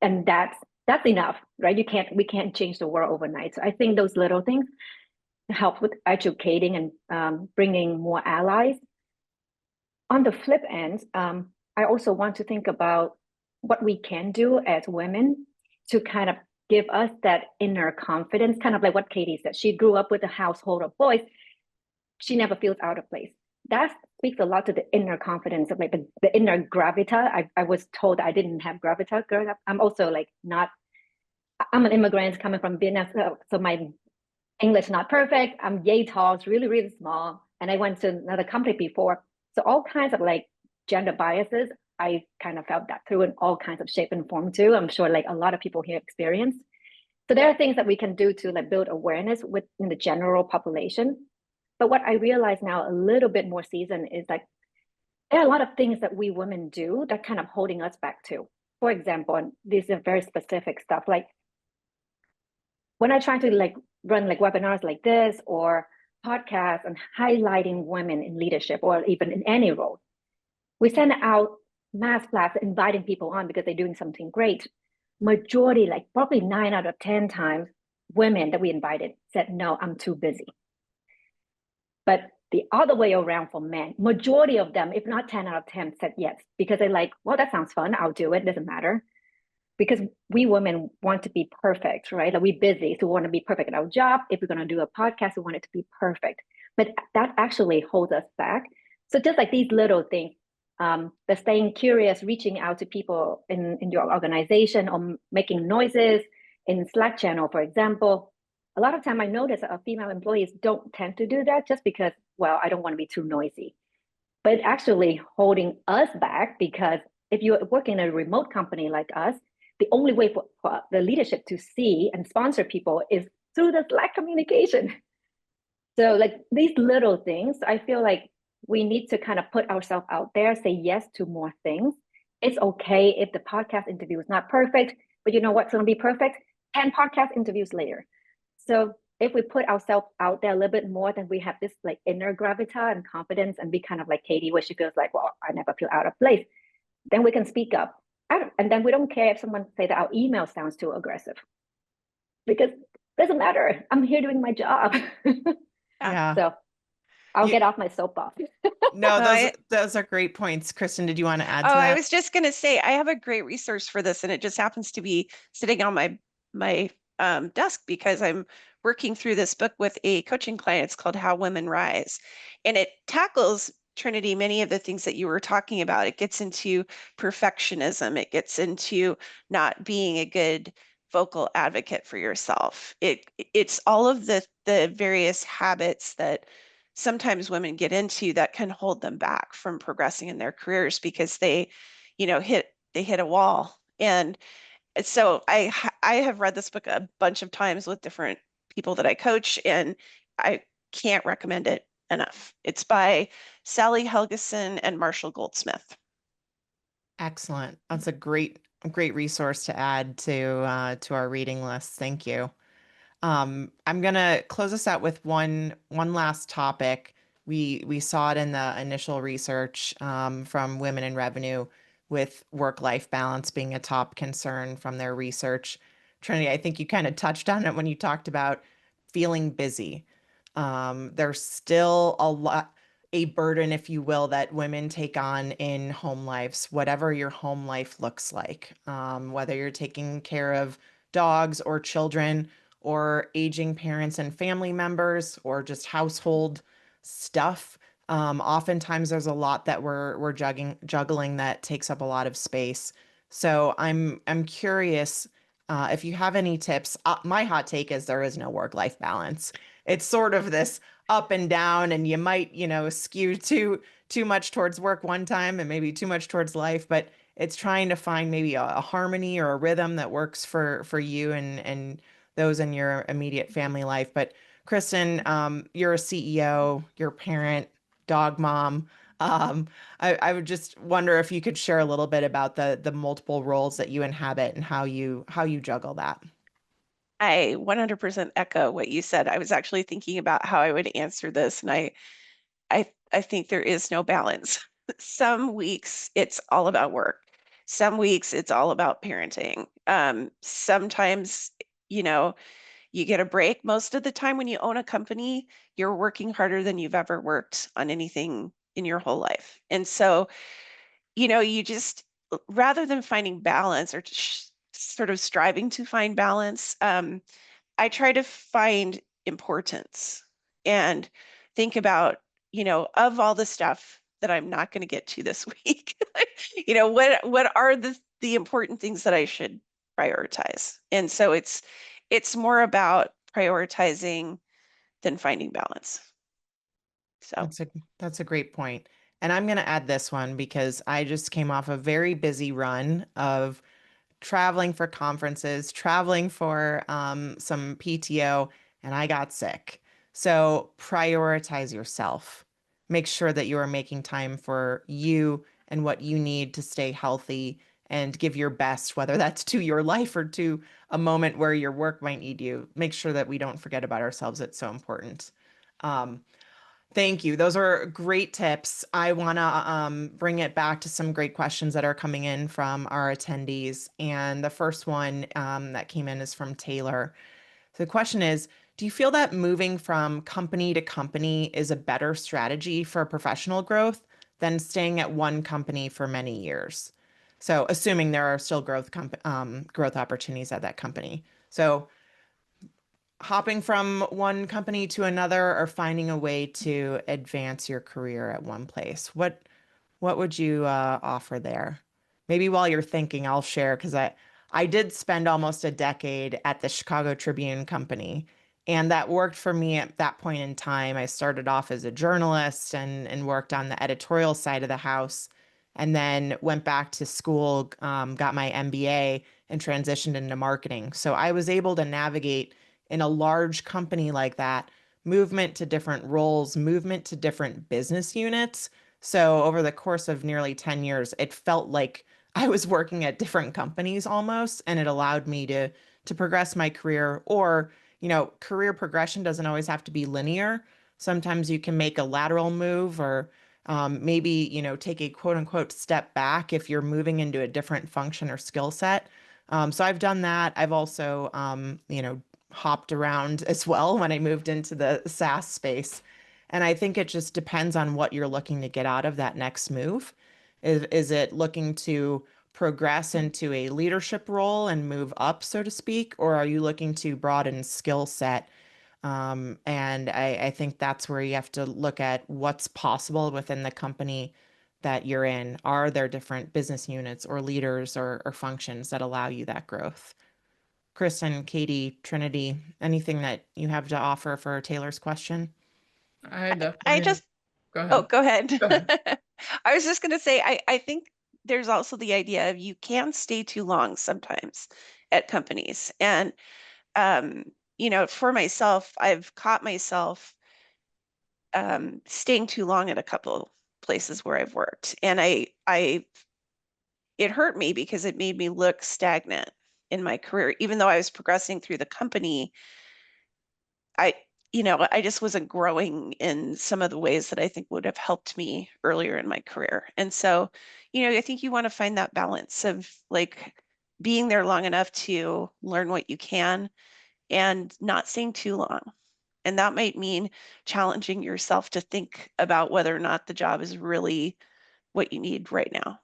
And that's enough, right? We can't change the world overnight. So I think those little things help with educating and bringing more allies. On the flip end, I also want to think about what we can do as women to kind of give us that inner confidence, kind of like what Katie said. She grew up with a household of boys. She never feels out of place. That speaks a lot to the inner confidence of like the inner gravitas. I was told I didn't have gravitas growing up. I'm also like not, I'm an immigrant coming from Vietnam, so my English not perfect. I'm yay tall, it's really, really small. And I went to another company before. So all kinds of like gender biases, I kind of felt that through in all kinds of shape and form too. I'm sure like a lot of people here experience. So there are things that we can do to like build awareness within the general population. But what I realize now, a little bit more seasoned, is like there are a lot of things that we women do that kind of holding us back too. For example, and these are very specific stuff, like when I try to like run like webinars like this or podcasts and highlighting women in leadership or even in any role, we send out mass blasts inviting people on because they're doing something great. Majority, like probably 9 out of 10 times, women that we invited said, no, I'm too busy. But the other way around for men, majority of them, if not 10 out of 10, said yes, because they're like, well, that sounds fun, I'll do it, doesn't matter. Because we women want to be perfect, right? Like we're busy, so we want to be perfect at our job. If we're going to do a podcast, we want it to be perfect. But that actually holds us back. So just like these little things, the staying curious, reaching out to people in your organization, or making noises in Slack channel, for example. A lot of time I notice female employees don't tend to do that just because, well, I don't want to be too noisy. But actually holding us back, because if you work in a remote company like us, the only way for the leadership to see and sponsor people is through the Slack communication. So like these little things, I feel like we need to kind of put ourselves out there, say yes to more things. It's okay if the podcast interview is not perfect, but you know what's going to be perfect? 10 podcast interviews later. So if we put ourselves out there a little bit more, then we have this like inner gravitas and confidence, and be kind of like Katie, where she feels like, well, I never feel out of place. Then we can speak up. And then we don't care if someone say that our email sounds too aggressive, because it doesn't matter. I'm here doing my job. Yeah. So I'll You- get off my soapbox. No, No, those are great points. Kristen, did you want to add to I that? was just going to say, I have a great resource for this, and it just happens to be sitting on my desk because I'm working through this book with a coaching client. It's called How Women Rise, and it tackles, Trinity, many of the things that you were talking about. It gets into perfectionism. It gets into not being a good vocal advocate for yourself. It's all of the various habits that sometimes women get into that can hold them back from progressing in their careers because they, hit a wall. And so I have read this book a bunch of times with different people that I coach, and I can't recommend it enough. It's by Sally Helgeson and Marshall Goldsmith. Excellent. That's a great resource to add to our reading list. Thank you. I'm gonna close us out with one last topic. We saw it in the initial research from Women in Revenue, with work-life balance being a top concern from their research. Trinity, I think you kind of touched on it when you talked about feeling busy. There's still a burden, if you will, that women take on in home lives, whatever your home life looks like, whether you're taking care of dogs or children, or aging parents and family members, or just household stuff. Oftentimes there's a lot that we're juggling that takes up a lot of space. So I'm curious if you have any tips. My hot take is there is no work-life balance. It's sort of this up and down, and you might, skew too much towards work one time and maybe too much towards life, but it's trying to find maybe a harmony or a rhythm that works for you and those in your immediate family life. But Kristen, you're a CEO, you're a parent, dog mom. I would just wonder if you could share a little bit about the multiple roles that you inhabit and how you juggle that. I 100% echo what you said. I was actually thinking about how I would answer this, and I think there is no balance. Some weeks it's all about work. Some weeks it's all about parenting. Sometimes, you get a break. Most of the time when you own a company, you're working harder than you've ever worked on anything in your whole life. And so, you just, rather than finding balance or sort of striving to find balance, I try to find importance and think about, of all the stuff that I'm not going to get to this week, what are the important things that I should prioritize? And so it's more about prioritizing than finding balance. So That's a great point. And I'm going to add this one because I just came off a very busy run of traveling for conferences, traveling for some PTO, and I got sick. So prioritize yourself. Make sure that you are making time for you and what you need to stay healthy and give your best, whether that's to your life or to a moment where your work might need you. Make sure that we don't forget about ourselves. It's so important. Um, Thank you. Those are great tips. I want to bring it back to some great questions that are coming in from our attendees. And the first one that came in is from Taylor. So the question is, do you feel that moving from company to company is a better strategy for professional growth than staying at one company for many years? So assuming there are still growth opportunities at that company. So hopping from one company to another or finding a way to advance your career at one place. What What would you offer there? Maybe while you're thinking, I'll share because I did spend almost a decade at the Chicago Tribune Company, and that worked for me at that point in time. I started off as a journalist and worked on the editorial side of the house, and then went back to school, got my MBA, and transitioned into marketing. So I was able to navigate in a large company like that, movement to different roles, movement to different business units. So over the course of nearly 10 years, it felt like I was working at different companies almost, and it allowed me to progress my career. Or, career progression doesn't always have to be linear. Sometimes you can make a lateral move, or maybe, take a quote unquote step back if you're moving into a different function or skill set. So I've done that. I've also, hopped around as well when I moved into the SaaS space. And I think it just depends on what you're looking to get out of that next move. Is it looking to progress into a leadership role and move up, so to speak, or are you looking to broaden skill set? And I think that's where you have to look at what's possible within the company that you're in. Are there different business units or leaders or functions that allow you that growth? Kristen, Katie, Trinity, anything that you have to offer for Taylor's question? I I definitely have. just, Go oh, ahead. go ahead. Go ahead. I was just going to say, I think there's also the idea of you can stay too long sometimes at companies. And, for myself, I've caught myself staying too long at a couple places where I've worked. And it hurt me because it made me look stagnant in my career. Even though I was progressing through the company, I, I just wasn't growing in some of the ways that I think would have helped me earlier in my career. And so, I think you want to find that balance of like being there long enough to learn what you can and not staying too long. And that might mean challenging yourself to think about whether or not the job is really what you need right now.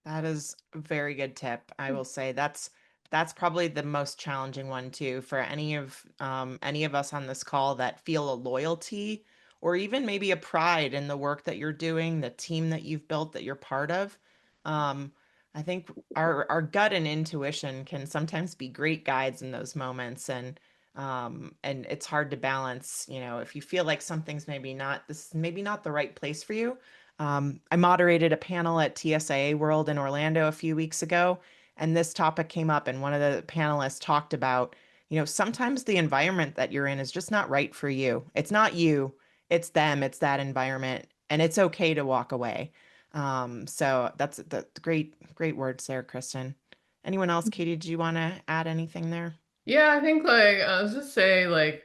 That is a very good tip. I will say that's probably the most challenging one too for any of us on this call that feel a loyalty or even maybe a pride in the work that you're doing, the team that you've built that you're part of. Um, I think our gut and intuition can sometimes be great guides in those moments, and it's hard to balance. If you feel like something's maybe not the right place for you. I moderated a panel at TSA World in Orlando a few weeks ago, and this topic came up, and one of the panelists talked about, sometimes the environment that you're in is just not right for you. It's not you, it's them, it's that environment, and it's okay to walk away. So that's great, great words there, Kristen. Anyone else, Katie, do you want to add anything there? Yeah, I think like I was just say like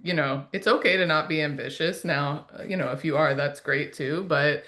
it's okay to not be ambitious. Now, if you are, that's great too, but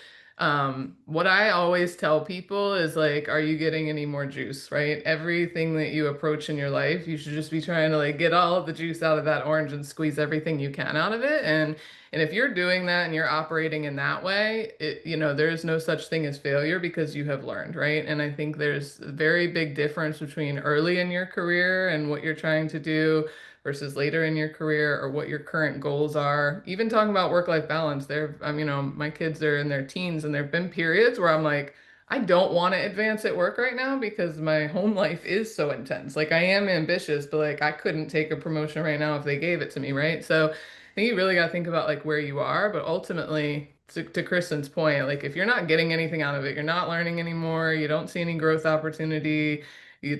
what I always tell people is like, are you getting any more juice, right? Everything that you approach in your life, you should just be trying to like get all of the juice out of that orange and squeeze everything you can out of it. And if you're doing that and you're operating in that way, there's no such thing as failure because you have learned, right? And I think there's a very big difference between early in your career and what you're trying to do versus later in your career or what your current goals are. Even talking about work-life balance, my kids are in their teens and there have been periods where I'm like, I don't want to advance at work right now because my home life is so intense. Like I am ambitious, but like I couldn't take a promotion right now if they gave it to me, right? So I think you really got to think about like where you are, but ultimately, to Kristen's point, like if you're not getting anything out of it, you're not learning anymore, you don't see any growth opportunity,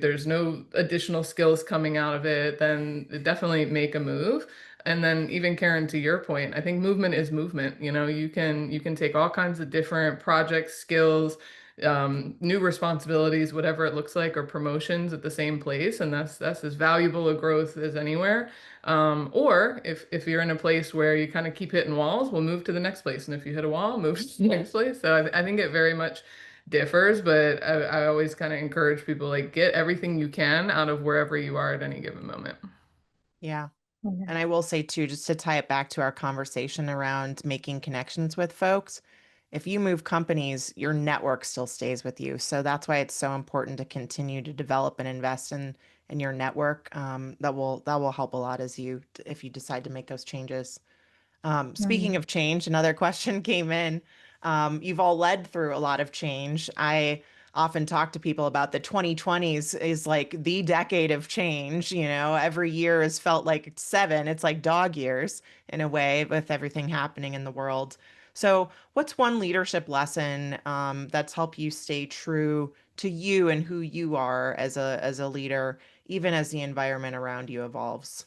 there's no additional skills coming out of it, then definitely make a move. And then even Karen, to your point, I think movement is movement. You can take all kinds of different projects, skills, new responsibilities, whatever it looks like, or promotions at the same place, and that's as valuable a growth as anywhere. Or if you're in a place where you kind of keep hitting walls, we'll move to the next place. And if you hit a wall, move to the next place. So I think it very much differs, but I always kind of encourage people like get everything you can out of wherever you are at any given moment. Yeah. Yeah. And I will say too, just to tie it back to our conversation around making connections with folks, if you move companies, your network still stays with you. So that's why it's so important to continue to develop and invest in your network. That will help a lot if you decide to make those changes. Speaking Mm. of change, another question came in. You've all led through a lot of change. I often talk to people about the 2020s is like the decade of change. You know, every year has felt like it's 7. It's like dog years in a way with everything happening in the world. So, what's one leadership lesson that's helped you stay true to you and who you are as a leader, even as the environment around you evolves?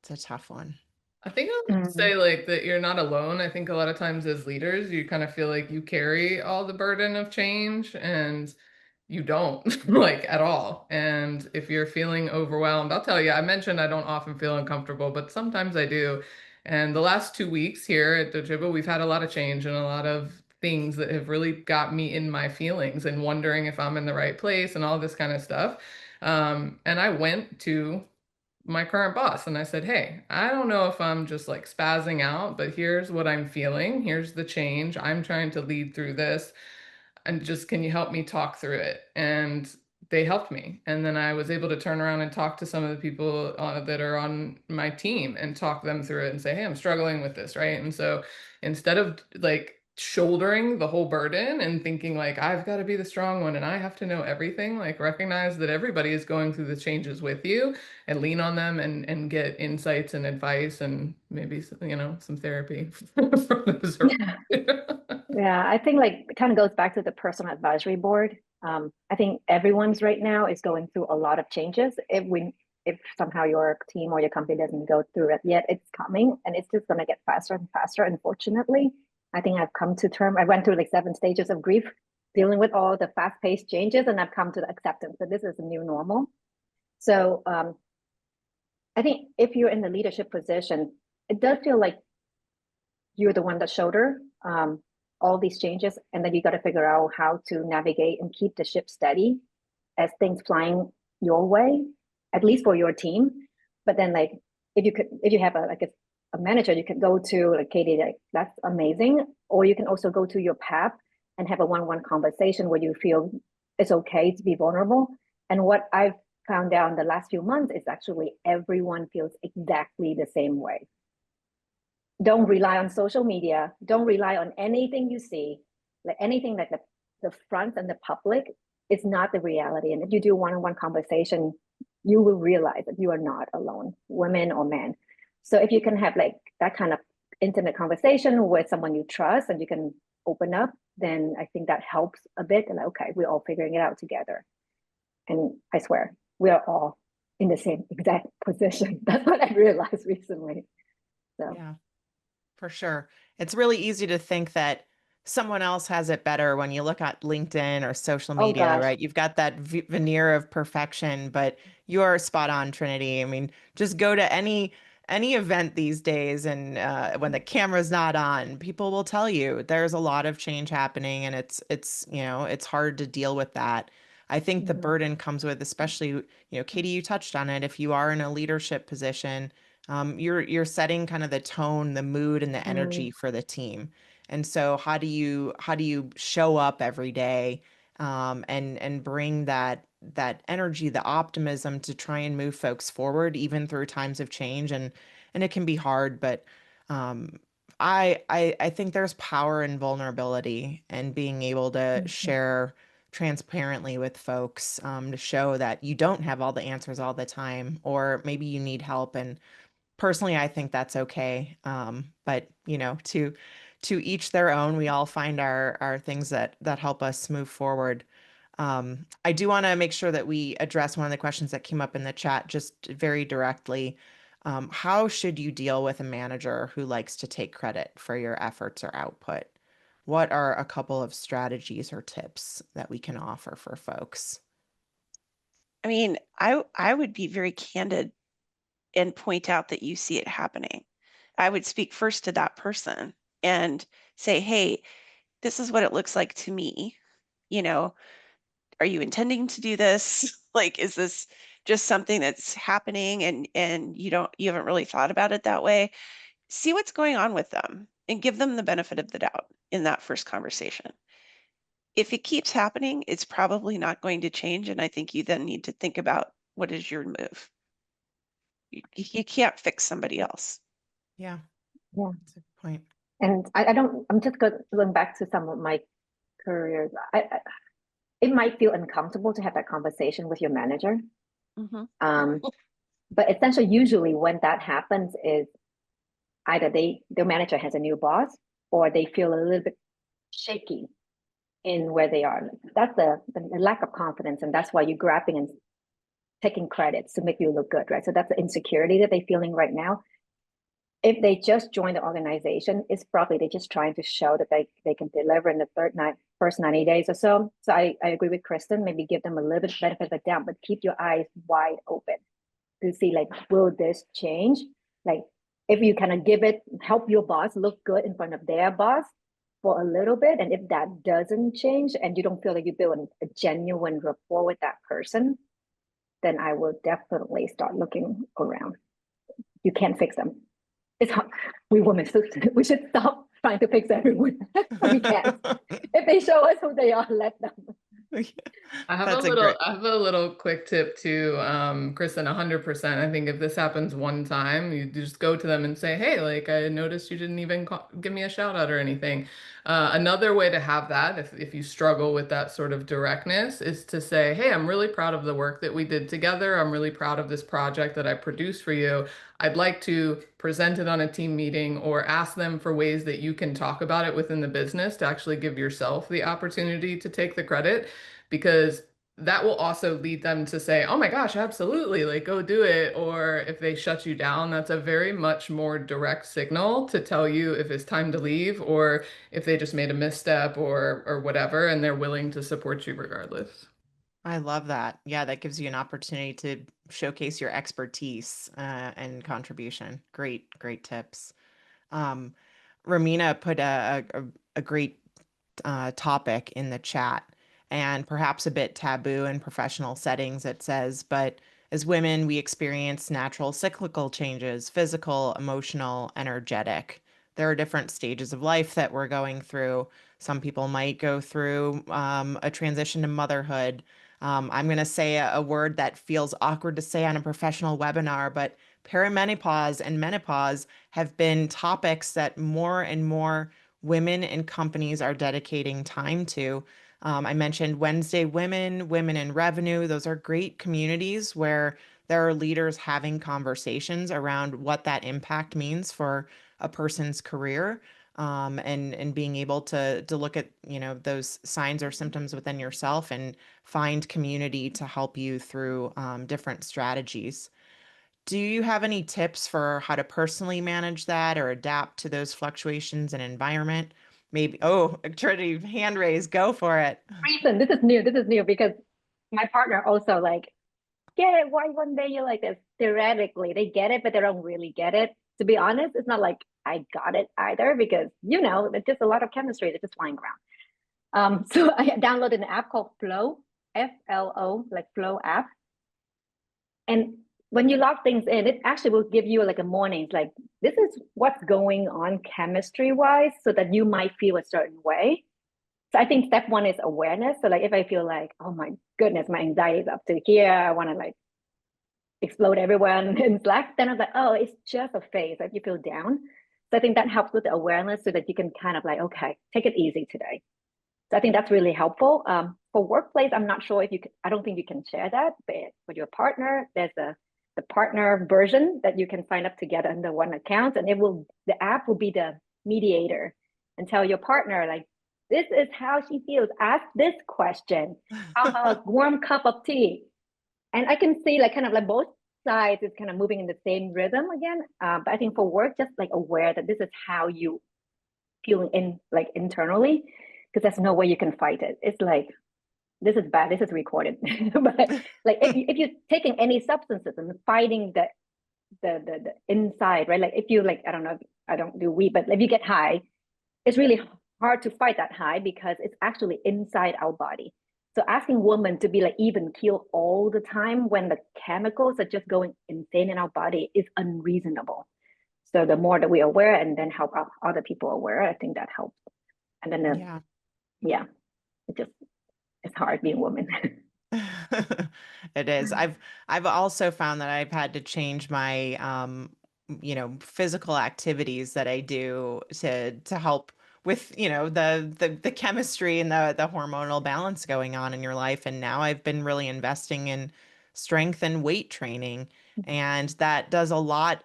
It's a tough one. I think I would say like that you're not alone. I think a lot of times as leaders, you kind of feel like you carry all the burden of change and you don't like at all. And if you're feeling overwhelmed, I'll tell you, I mentioned I don't often feel uncomfortable, but sometimes I do. And the last 2 weeks here at Totango, we've had a lot of change and a lot of things that have really got me in my feelings and wondering if I'm in the right place and all this kind of stuff. And I went to my current boss and I said, "Hey, I don't know if I'm just like spazzing out, but here's what I'm feeling. Here's the change. I'm trying to lead through this. And just can you help me talk through it?" And they helped me. And then I was able to turn around and talk to some of the people that are on my team and talk them through it and say, "Hey, I'm struggling with this," right? And so instead of like shouldering the whole burden and thinking like I've got to be the strong one and I have to know everything, like recognize that everybody is going through the changes with you and lean on them and get insights and advice and maybe some therapy from those around you. Yeah, I think like it kind of goes back to the personal advisory board. I think everyone's right now is going through a lot of changes. If somehow your team or your company doesn't go through it yet, it's coming and it's just gonna get faster and faster. Unfortunately, I think I've come to term. I went through like 7 stages of grief, dealing with all the fast-paced changes, and I've come to the acceptance that this is a new normal. So I think if you're in the leadership position, it does feel like you're the one that shoulder all these changes, and then you got to figure out how to navigate and keep the ship steady as things flying your way, at least for your team. But then, like, if you have a manager, you can go to like Katie, like that's amazing, or you can also go to your PAP and have a one-on-one conversation where you feel it's okay to be vulnerable. And what I've found out in the last few months is actually everyone feels exactly the same way. Don't rely on social media. Don't rely on anything you see, like anything that the front and the public is not the reality. And if you do one-on-one conversation, you will realize that you are not alone, women or men. So if you can have like that kind of intimate conversation with someone you trust and you can open up, then I think that helps a bit. And okay, we're all figuring it out together. And I swear, we are all in the same exact position. That's what I realized recently. So Yeah. For sure. It's really easy to think that someone else has it better when you look at LinkedIn or social oh media, gosh. right? You've got that veneer of perfection, but you're spot on, Trinity. I mean, just go to any event these days, and when the camera's not on, people will tell you there's a lot of change happening, and it's hard to deal with that. I think the burden comes with, especially, Katie, you touched on it. If you are in a leadership position, you're setting kind of the tone, the mood, and the energy for the team. And so how do you show up every day, and bring that energy, the optimism to try and move folks forward even through times of change, and it can be hard, but um, I think there's power in vulnerability and being able to share transparently with folks, to show that you don't have all the answers all the time, or maybe you need help. And personally, I think that's okay. But to each their own. We all find our things that help us move forward. I do want to make sure that we address one of the questions that came up in the chat just very directly. How should you deal with a manager who likes to take credit for your efforts or output? What are a couple of strategies or tips that we can offer for folks? I mean, I would be very candid and point out that you see it happening. I would speak first to that person and say, "Hey, this is what it looks like to me. You know, are you intending to do this? Like, is this just something that's happening and you haven't really thought about it that way?" See what's going on with them and give them the benefit of the doubt in that first conversation. If it keeps happening, it's probably not going to change. And I think you then need to think about what is your move. you can't fix somebody else. Yeah. Yeah. That's a good point. And I'm just going back to some of my careers. It might feel uncomfortable to have that conversation with your manager. Mm-hmm. But essentially, usually when that happens is either their manager has a new boss, or they feel a little bit shaky in where they are. That's the lack of confidence, and that's why you're grabbing and taking credits to make you look good, right? So that's the insecurity that they're feeling right now. If they just joined the organization, it's probably they're just trying to show that they can deliver in the first 90 days or so. So I agree with Kristen, maybe give them a little bit benefit of the doubt, but keep your eyes wide open to see, like, will this change? Like, if you kind of help your boss look good in front of their boss for a little bit, and if that doesn't change and you don't feel like you build a genuine rapport with that person, then I will definitely start looking around. You can't fix them. It's hard. We women, we should stop trying to fix everyone. We can't. If they show us who they are, let them. I have That's I have a little quick tip too, Kristen, 100%. I think if this happens one time, you just go to them and say, hey, like, I noticed you didn't even give me a shout out or anything. Another way to have that, if you struggle with that sort of directness, is to say, hey, I'm really proud of the work that we did together. I'm really proud of this project that I produced for you. I'd like to present it on a team meeting, or ask them for ways that you can talk about it within the business to actually give yourself the opportunity to take the credit, because that will also lead them to say, oh my gosh, absolutely, like, go do it. Or if they shut you down, that's a very much more direct signal to tell you if it's time to leave, or if they just made a misstep or whatever, and they're willing to support you regardless. I love that. Yeah, that gives you an opportunity to showcase your expertise and contribution. Great tips. Um, Romina put a great topic in the chat, and perhaps a bit taboo in professional settings, it says, but as women, we experience natural cyclical changes, physical, emotional, energetic. There are different stages of life that we're going through. Some people might go through a transition to motherhood. I'm going to say a word that feels awkward to say on a professional webinar, but perimenopause and menopause have been topics that more and more women and companies are dedicating time to. I mentioned Wednesday Women, Women in Revenue. Those are great communities where there are leaders having conversations around what that impact means for a person's career, and being able to look at, those signs or symptoms within yourself and find community to help you through different strategies. Do you have any tips for how to personally manage that or adapt to those fluctuations in environment? Maybe, oh, Trinity, hand raised, go for it. Reason, this is new because my partner also, like, get it, why one day you're like this. Theoretically, they get it, but they don't really get it. To be honest, it's not like I got it either, because there's just a lot of chemistry that's just flying around. So I downloaded an app called Flow, FLO, like Flow app. And when you log things in, it actually will give you like a morning, like, this is what's going on chemistry wise, so that you might feel a certain way. So I think step one is awareness. So like, if I feel like, oh my goodness, my anxiety is up to here, I want to like explode everyone in Slack, then I was like, oh, it's just a phase, like you feel down. So I think that helps with the awareness, so that you can kind of like, okay, take it easy today. So I think that's really helpful. For workplace, I'm not sure if you can, I don't think you can share that, but with your partner, there's the partner version that you can sign up together under one account, and the app will be the mediator and tell your partner, like, this is how she feels. Ask this question. How about a warm cup of tea? And I can see like kind of like both sides is kind of moving in the same rhythm again. But I think for work, just like aware that this is how you feel internally, because there's no way you can fight it. It's like, this is bad, this is recorded. But like, if you're taking any substances and fighting the inside, right? Like, if you like, I don't know, I don't do weed, but if you get high, it's really hard to fight that high, because it's actually inside our body. So asking women to be like even keel all the time when the chemicals are just going insane in our body is unreasonable. So the more that we're aware, and then help other people aware, I think that helps. And then it's hard being a woman. It is. I've also found that I've had to change my physical activities that I do to help with, the chemistry and the hormonal balance going on in your life. And now I've been really investing in strength and weight training, and that does a lot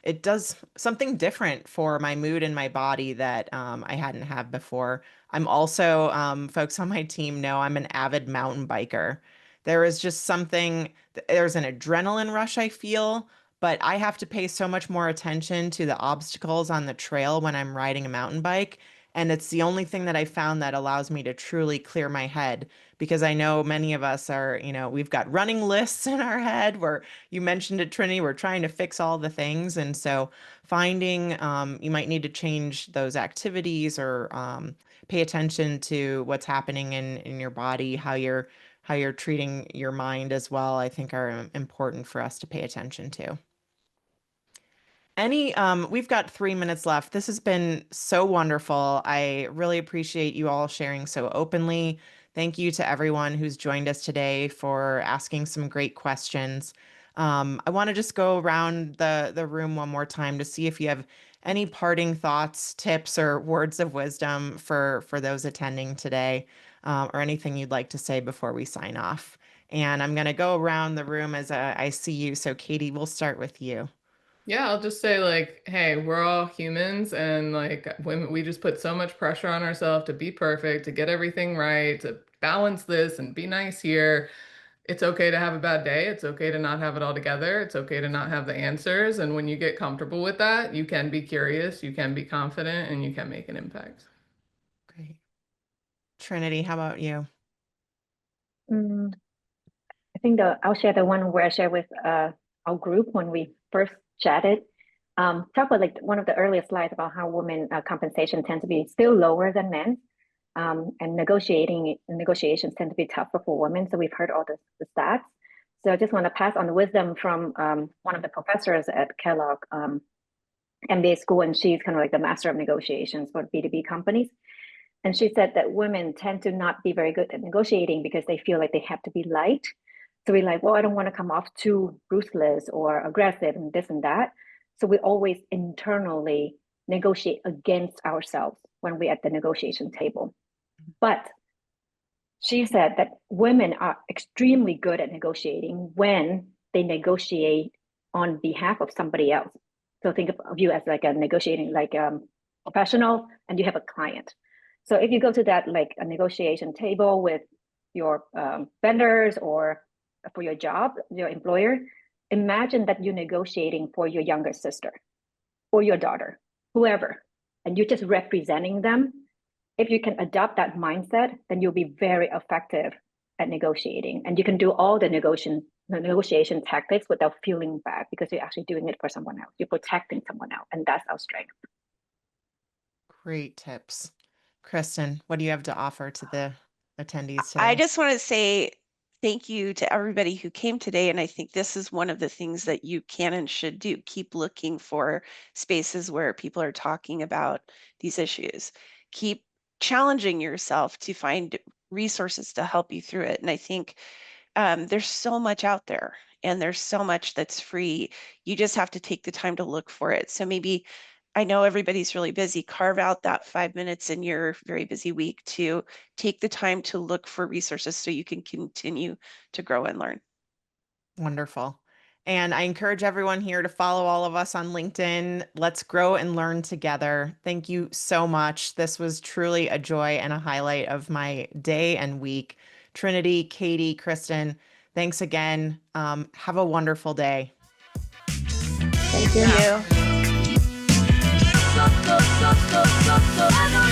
it does something different for my mood and my body that I hadn't had before. I'm also, folks on my team know I'm an avid mountain biker. There is just there's an adrenaline rush I feel, but I have to pay so much more attention to the obstacles on the trail when I'm riding a mountain bike. And it's the only thing that I found that allows me to truly clear my head, because I know many of us are, we've got running lists in our head where you mentioned it, Trinity, we're trying to fix all the things. And so finding you might need to change those activities, or pay attention to what's happening in your body, how you're treating your mind as well, I think are important for us to pay attention to. We've got 3 minutes left. This has been so wonderful. I really appreciate you all sharing so openly. Thank you to everyone who's joined us today for asking some great questions. I want to just go around the room one more time to see if you have any parting thoughts, tips, or words of wisdom for those attending today, or anything you'd like to say before we sign off. And I'm going to go around the room as I see you. So Katie, we'll start with you. Yeah, I'll just say like, hey, we're all humans, and like women, we just put so much pressure on ourselves to be perfect, to get everything right, to balance this and be nice here. It's okay to have a bad day. It's okay to not have it all together. It's okay to not have the answers. And when you get comfortable with that, you can be curious, you can be confident, and you can make an impact. Great. Trinity, how about you? Mm, I think I'll share the one where I shared with our group when we first chatted. Talk about like one of the earliest slides about how women compensation tends to be still lower than men, and negotiations tend to be tougher for women. So we've heard all the stats. So I just want to pass on the wisdom from one of the professors at Kellogg MBA school, and she's kind of like the master of negotiations for B2B companies. And she said that women tend to not be very good at negotiating because they feel like they have to be liked. So we're like, well, I don't want to come off too ruthless or aggressive and this and that. So we always internally negotiate against ourselves when we're at the negotiation table. But she said that women are extremely good at negotiating when they negotiate on behalf of somebody else. So think of you as like a negotiating, like professional, and you have a client. So if you go to that like a negotiation table with your vendors or for your job, your employer, imagine that you're negotiating for your younger sister or your daughter, whoever, and you're just representing them. If you can adopt that mindset, then you'll be very effective at negotiating, and you can do all the negotiation tactics without feeling bad because you're actually doing it for someone else. You're protecting someone else, and that's our strength. Great tips. Kristen, what do you have to offer to the attendees today? I just want to say thank you to everybody who came today. And I think this is one of the things that you can and should do. Keep looking for spaces where people are talking about these issues. Keep challenging yourself to find resources to help you through it. And I think there's so much out there, and there's so much that's free. You just have to take the time to look for it. So maybe, I know everybody's really busy, carve out that 5 minutes in your very busy week to take the time to look for resources so you can continue to grow and learn. Wonderful. And I encourage everyone here to follow all of us on LinkedIn. Let's grow and learn together. Thank you so much. This was truly a joy and a highlight of my day and week. Trinity, Katie, Kristen, thanks again. Have a wonderful day. Thank you. Thank you.